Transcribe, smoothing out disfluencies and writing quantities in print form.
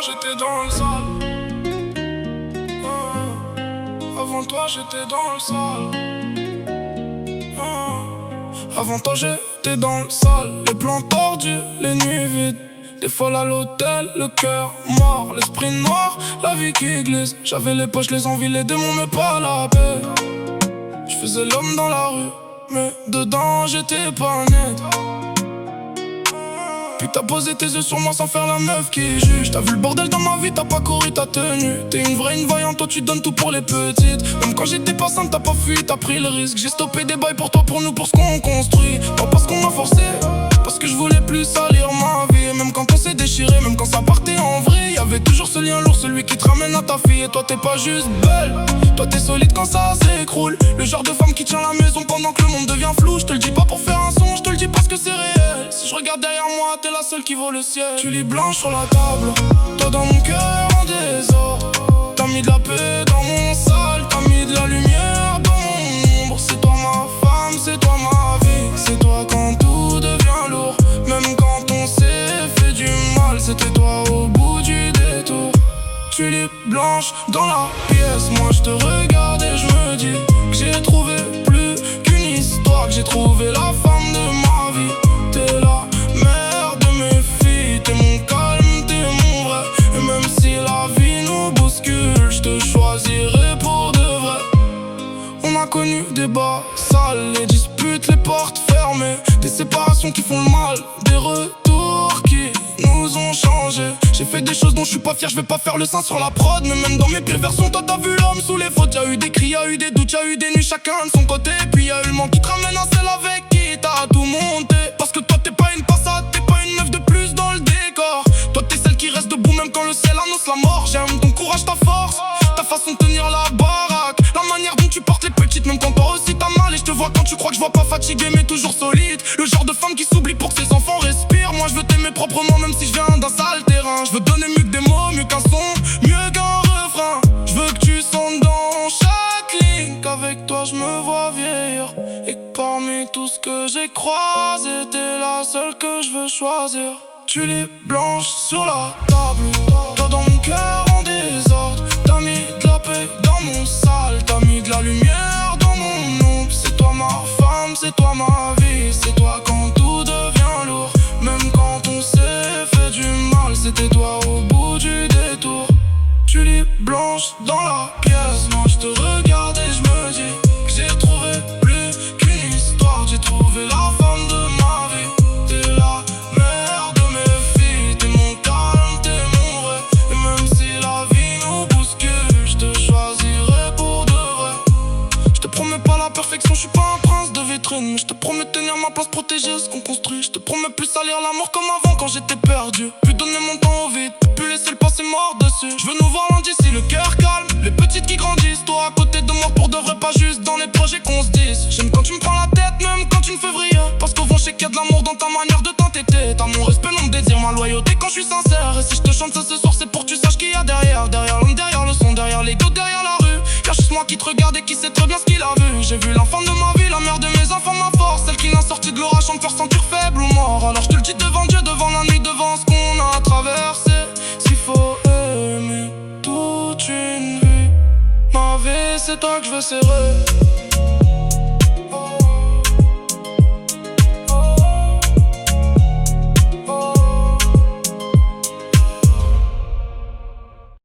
j'étais dans le sale. Avant toi j'étais dans le sale. Avant toi j'étais dans le sale. Les plans tordus, les nuits vides, des folles à l'hôtel, le cœur mort, l'esprit noir, la vie qui glisse. J'avais les poches, les envies, les démons mais pas la paix. Je faisais l'homme dans la rue, mais dedans j'étais pas net. Puis t'as posé tes yeux sur moi sans faire la meuf qui juge. T'as vu le bordel dans ma vie, t'as pas couru, t'as tenu. T'es une vraie, une vaillante, toi tu donnes tout pour les petites. Même quand j'étais pas simple, t'as pas fui, t'as pris le risque. J'ai stoppé des bails pour toi, pour nous, pour ce qu'on construit. Pas parce qu'on m'a forcé, parce que je voulais plus salir ma vie. Et même quand on s'est déchiré, même quand ça partait en vrai, y'avait toujours ce lien lourd, celui qui te ramène à ta fille. Et toi t'es pas juste belle, toi t'es solide quand ça s'écroule. Le genre de femme qui tient la maison pendant que le monde devient flou. Je te le dis pas pour faire un son, je te le dis parce que c'est réel. Si je regarde derrière moi, t'es la seule qui vaut le ciel. Tu lis blanche sur la table, toi dans mon cœur en désordre. T'as mis de la paix dans mon sale, t'as mis de la lumière dans mon ombre. C'est toi ma femme, c'est toi ma vie. C'est toi quand tout devient lourd, même quand on s'est fait du mal. C'était toi au bout du détour. Tu lis blanche dans la pièce, moi je te regarde et je me dis que j'ai trouvé plus qu'une histoire, que j'ai trouvé la femme de ma vie. T'es la mère de mes filles, t'es mon calme, t'es mon vrai. Et même si la vie nous bouscule, je te choisirai pour de vrai. On a connu des bas sales, les disputes, les portes fermées, des séparations qui font le mal, des retours qui nous ont changé. J'ai fait des choses dont je suis pas fier, je vais pas faire le sein sur la prod. Mais même dans mes pires versions, toi t'as vu l'homme sous les fautes. Y'a eu des cris, y'a eu des doutes, y'a eu des nuits, chacun de son côté. Puis y'a eu le manque qui te ramène à celle avec qui t'as tout monté. Parce que toi t'es pas une passade, t'es pas une meuf de plus dans le décor. Toi t'es celle qui reste debout même quand le ciel annonce la mort. J'aime ton courage, ta force, ta façon de tenir la baraque, la manière dont tu portes les petites, même quand toi aussi t'as mal. Et je te vois quand tu crois que je vois pas fatigué mais toujours solide. Le genre de femme qui s'oublie pour que ses enfants respirent. Moi je veux t'aimer proprement même si je viens d'un sale terrain. Je veux donner mieux que des mots, mieux qu'un son, mieux qu'un refrain. Je veux que tu sentes dans chaque ligne qu'avec toi je me vois vieillir. Et que parmi tout ce que j'ai croisé, t'es la seule que je veux choisir. Tu lis blanche sur la table, toi dans mon cœur en désordre. T'as mis de la paix dans mon sale, t'as mis de la lumière dans mon ombre. C'est toi ma femme, c'est toi ma vie. C'est toi quand tout devient lourd, même quand on s'est fait du mal. C'était toi au bout du détour. Tu lis blanche dans la pièce, moi je te regarde et je me dis que j'ai trouvé plus qu'une histoire. J'ai trouvé la femme de ma vie. T'es la mère de mes filles, t'es mon calme, t'es mon vrai. Et même si la vie nous bouscule, je te choisirai pour de vrai. Je te promets pas la perfection, je suis pas un prince de vitrine, mais je te promets tenir ma place, protéger ce qu'on construit. Je te promets plus salir l'amour comme avant quand j'étais perdu, plus donner mon temps au vide, plus laisser le passé mort dessus. Je veux nous voir loin d'ici, le cœur calme, les petites qui grandissent. Toi à côté de moi pour de vrai, pas juste dans les projets qu'on se dise. J'aime quand tu me prends la tête, même quand tu me fais vriller. Parce qu'au fond je sais qu'il y a de l'amour dans ta manière de t'entêter. T'as mon respect, non me désir, ma loyauté quand je suis sincère. Et si je te chante ça ce soir, c'est pour que tu saches qu'il y a derrière. Derrière l'homme, derrière le son, derrière l'ego, derrière la rue. Y'a juste moi qui te regarde et qui sait très bien ce qu'il a vu. J'ai vu l'enfant de ma vie, la mère de mes enfants, ma force. Celle qui n'a sorti de l'orage sans me faire sentir faible ou mort. Alors je te le dis devant Dieu, devant la nuit, devant ce qu'on a traversé. S'il faut aimer toute une vie, ma vie c'est toi que je veux serrer.